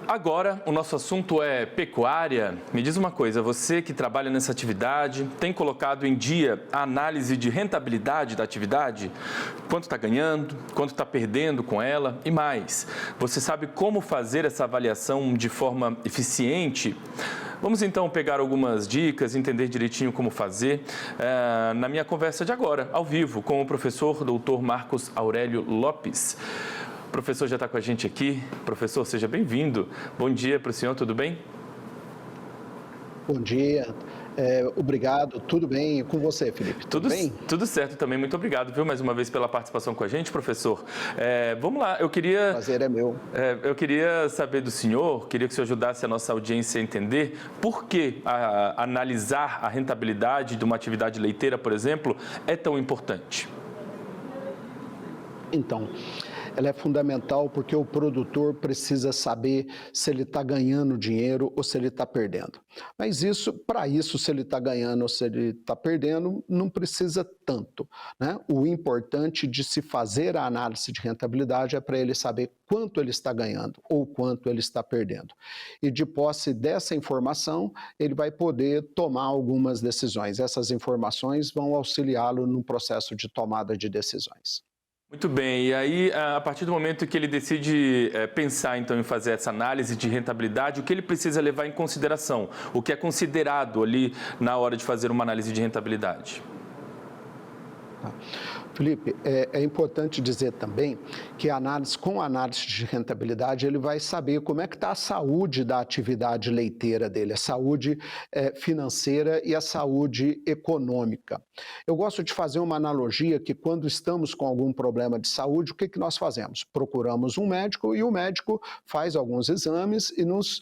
Agora, o nosso assunto é pecuária. Me diz uma coisa, você que trabalha nessa atividade, tem colocado em dia a análise de rentabilidade da atividade? Quanto está ganhando, quanto está perdendo com ela e mais. Você sabe como fazer essa avaliação de forma eficiente? Vamos então pegar algumas dicas, entender direitinho como fazer na minha conversa de agora, ao vivo, com o professor Dr. Marcos Aurélio Lopes. O professor já está com a gente aqui. Professor, seja bem-vindo. Bom dia para o senhor, tudo bem? Bom dia, obrigado, tudo bem? E com você, Felipe, tudo bem? Tudo certo também, muito obrigado, viu, mais uma vez pela participação com a gente, professor. Vamos lá, O prazer é meu. Eu queria saber do senhor, queria que o senhor ajudasse a nossa audiência a entender por que analisar a rentabilidade de uma atividade leiteira, por exemplo, é tão importante. Então, ela é fundamental porque o produtor precisa saber se ele está ganhando dinheiro ou se ele está perdendo. Mas para isso, se ele está ganhando ou se ele está perdendo, não precisa tanto, né? O importante de se fazer a análise de rentabilidade é para ele saber quanto ele está ganhando ou quanto ele está perdendo. E de posse dessa informação, ele vai poder tomar algumas decisões. Essas informações vão auxiliá-lo no processo de tomada de decisões. Muito bem, e aí a partir do momento que ele decide pensar então em fazer essa análise de rentabilidade, o que ele precisa levar em consideração? O que é considerado ali na hora de fazer uma análise de rentabilidade? Felipe, é importante dizer também que com a análise de rentabilidade, ele vai saber como é que está a saúde da atividade leiteira dele, a saúde financeira e a saúde econômica. Eu gosto de fazer uma analogia que quando estamos com algum problema de saúde, o que nós fazemos? Procuramos um médico e o médico faz alguns exames e nos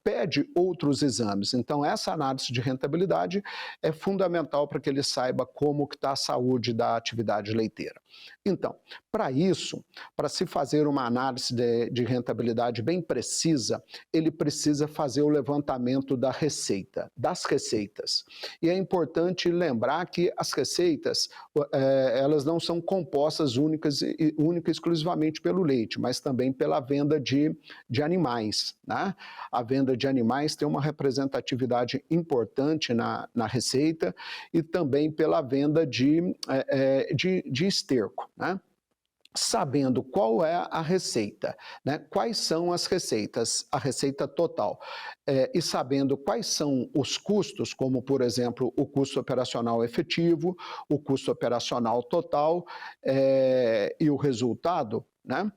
pede outros exames. Então, essa análise de rentabilidade é fundamental para que ele saiba como que está a saúde da atividade leiteira. Então, para isso, para se fazer uma análise de rentabilidade bem precisa, ele precisa fazer o levantamento das receitas. E é importante lembrar que as receitas, elas não são compostas única e exclusivamente pelo leite, mas também pela venda de animais, né? A venda de animais tem uma representatividade importante na receita e também pela venda de esterco, né? Sabendo qual é a receita, né? Quais são as receitas, a receita total, e sabendo quais são os custos, como, por exemplo, o custo operacional efetivo, o custo operacional total e o resultado, né?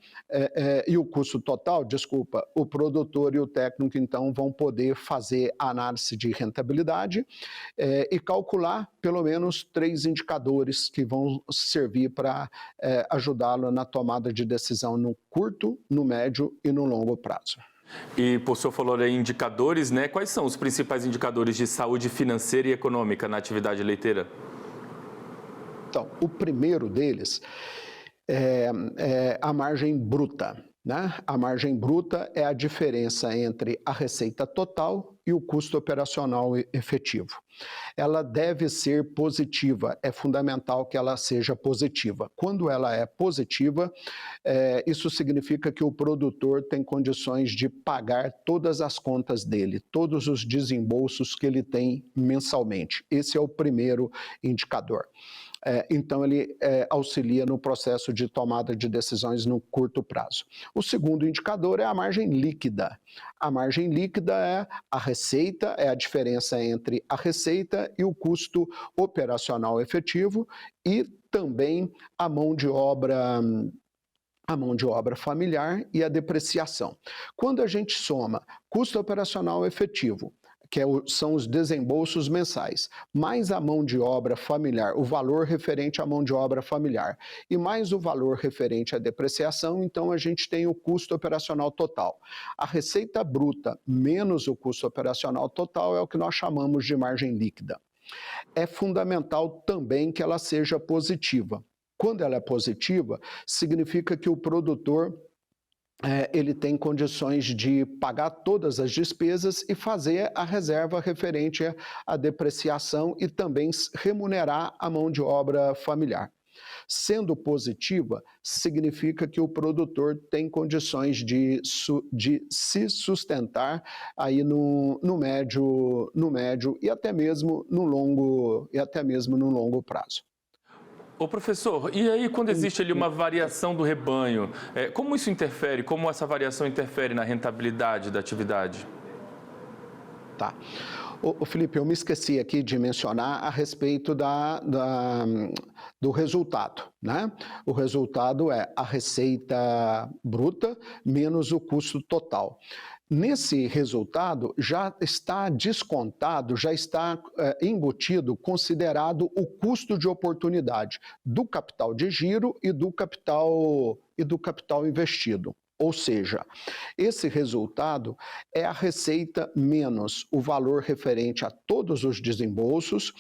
E o custo total, desculpa, o produtor e o técnico, então, vão poder fazer a análise de rentabilidade e calcular pelo menos 3 indicadores que vão servir para ajudá-lo na tomada de decisão no curto, no médio e no longo prazo. E o senhor falou aí indicadores, né? Quais são os principais indicadores de saúde financeira e econômica na atividade leiteira? Então, o primeiro deles é a margem bruta, né? A margem bruta é a diferença entre a receita total e o custo operacional efetivo. Ela deve ser positiva, é fundamental que ela seja positiva. Quando ela é positiva, isso significa que o produtor tem condições de pagar todas as contas dele, todos os desembolsos que ele tem mensalmente. Esse é o primeiro indicador. Então, ele auxilia no processo de tomada de decisões no curto prazo. O segundo indicador é a margem líquida. A margem líquida é a receita, é a diferença entre a receita e o custo operacional efetivo e também a mão de obra familiar e a depreciação. Quando a gente soma custo operacional efetivo, são os desembolsos mensais, mais a mão de obra familiar, o valor referente à mão de obra familiar, e mais o valor referente à depreciação, então a gente tem o custo operacional total. A receita bruta menos o custo operacional total é o que nós chamamos de margem líquida. É fundamental também que ela seja positiva. Quando ela é positiva, significa que o produtor ele tem condições de pagar todas as despesas e fazer a reserva referente à depreciação e também remunerar a mão de obra familiar. Sendo positiva, significa que o produtor tem condições de se sustentar aí no médio e até mesmo no longo prazo. Ô professor, e aí quando existe ali uma variação do rebanho, como isso interfere, como essa variação interfere na rentabilidade da atividade? Tá. Ô Felipe, eu me esqueci aqui de mencionar a respeito do resultado, né? O resultado é a receita bruta menos o custo total. Nesse resultado já está descontado, já está embutido, considerado o custo de oportunidade do capital de giro e do capital investido. Ou seja, esse resultado é a receita menos o valor referente a todos os desembolsos,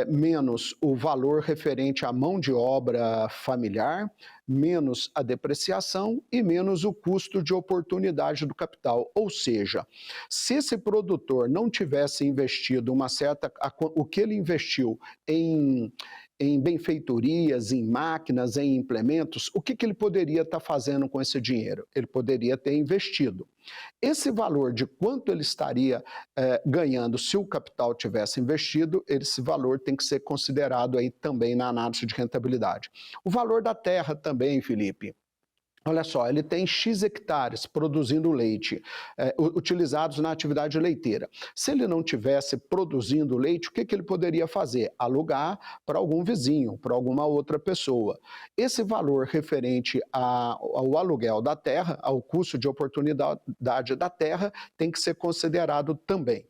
menos o valor referente à mão de obra familiar, menos a depreciação e menos o custo de oportunidade do capital. Ou seja, se esse produtor não tivesse investido o que ele investiu em benfeitorias, em máquinas, em implementos, o que ele poderia estar fazendo com esse dinheiro? Ele poderia ter investido. Esse valor de quanto ele estaria ganhando se o capital tivesse investido, esse valor tem que ser considerado aí também na análise de rentabilidade. O valor da terra também, Felipe. Olha só, ele tem X hectares produzindo leite, utilizados na atividade leiteira. Se ele não tivesse produzindo leite, o que ele poderia fazer? Alugar para algum vizinho, para alguma outra pessoa. Esse valor referente ao aluguel da terra, ao custo de oportunidade da terra, tem que ser considerado também.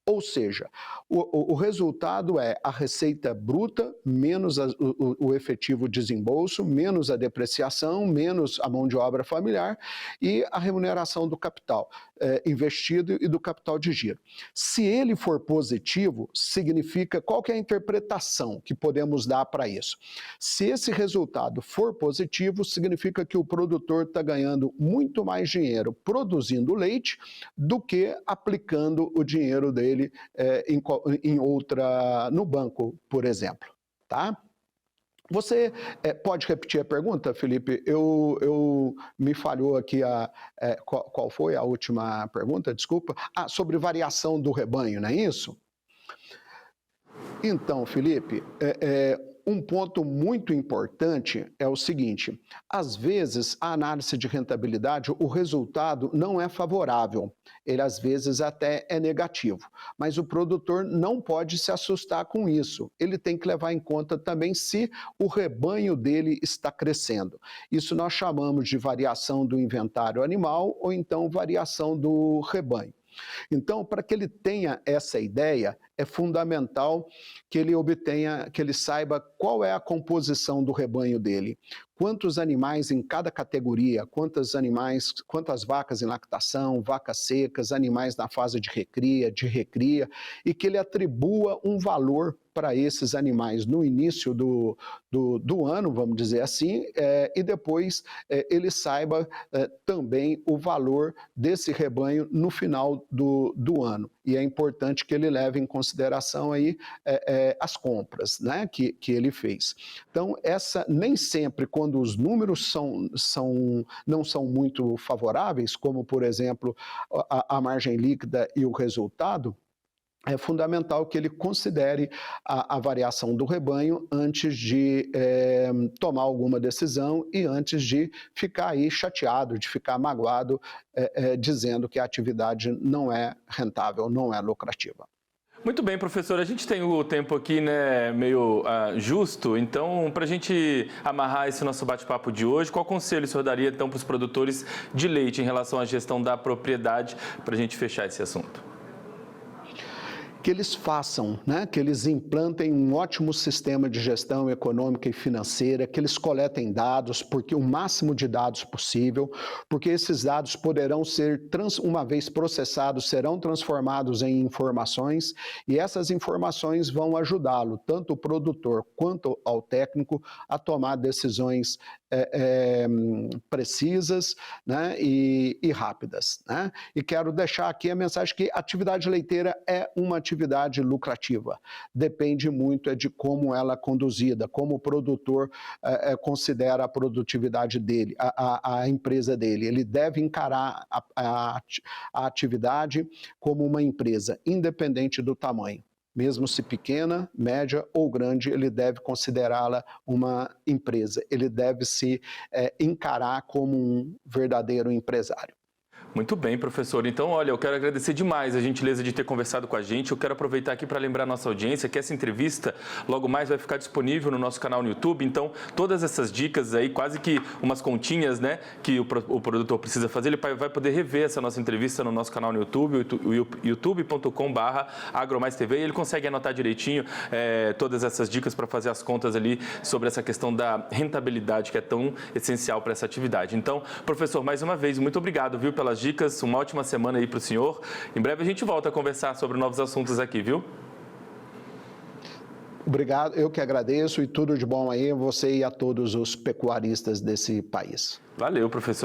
Ou seja, o resultado é a receita bruta menos o efetivo desembolso, menos a depreciação, menos a mão de obra familiar e a remuneração do capital investido e do capital de giro. Se ele for positivo, significa qual que é a interpretação que podemos dar para isso? Se esse resultado for positivo, significa que o produtor está ganhando muito mais dinheiro produzindo leite do que aplicando o dinheiro dele no banco, por exemplo, tá? Você pode repetir a pergunta, Felipe? Me falhou aqui qual foi a última pergunta, desculpa. Sobre variação do rebanho, não é isso? Então, Felipe, um ponto muito importante é o seguinte: às vezes a análise de rentabilidade, o resultado não é favorável, ele às vezes até é negativo, mas o produtor não pode se assustar com isso, ele tem que levar em conta também se o rebanho dele está crescendo. Isso nós chamamos de variação do inventário animal ou então variação do rebanho. Então, para que ele tenha essa ideia, é fundamental que ele saiba qual é a composição do rebanho dele, quantos animais em cada categoria, quantas vacas em lactação, vacas secas, animais na fase de recria, e que ele atribua um valor para esses animais no início do ano, vamos dizer assim, e depois ele saiba também o valor desse rebanho no final do ano. E é importante que ele leve em consideração aí as compras, né, que ele fez. Então, nem sempre, quando os números não são muito favoráveis, como, por exemplo, a margem líquida e o resultado, é fundamental que ele considere a variação do rebanho antes de tomar alguma decisão e antes de ficar aí chateado, de ficar magoado, dizendo que a atividade não é rentável, não é lucrativa. Muito bem, professor. A gente tem o tempo aqui, né, meio justo. Então, para a gente amarrar esse nosso bate-papo de hoje, qual conselho o senhor daria, então, para os produtores de leite em relação à gestão da propriedade, para a gente fechar esse assunto? Que eles façam, né? Que eles implantem um ótimo sistema de gestão econômica e financeira, que eles coletem dados, porque o máximo de dados possível, porque esses dados poderão ser, uma vez processados, serão transformados em informações, e essas informações vão ajudá-lo, tanto o produtor quanto ao técnico, a tomar decisões precisas, né, e rápidas, né? E quero deixar aqui a mensagem que a atividade leiteira é uma atividade lucrativa. Depende muito de como ela é conduzida, como o produtor considera a produtividade dele, a empresa dele. Ele deve encarar a atividade como uma empresa, independente do tamanho. Mesmo se pequena, média ou grande, ele deve considerá-la uma empresa. Ele deve se encarar como um verdadeiro empresário. Muito bem, professor. Então, olha, eu quero agradecer demais a gentileza de ter conversado com a gente. Eu quero aproveitar aqui para lembrar a nossa audiência que essa entrevista logo mais vai ficar disponível no nosso canal no YouTube. Então, todas essas dicas aí, quase que umas continhas, né, que o produtor precisa fazer, ele vai poder rever essa nossa entrevista no nosso canal no YouTube, youtube.com/agromaistv, e ele consegue anotar direitinho todas essas dicas para fazer as contas ali sobre essa questão da rentabilidade que é tão essencial para essa atividade. Então, professor, mais uma vez, muito obrigado, viu, pelas dicas. Uma ótima semana aí para o senhor. Em breve a gente volta a conversar sobre novos assuntos aqui, viu? Obrigado, eu que agradeço e tudo de bom aí a você e a todos os pecuaristas desse país. Valeu, professor.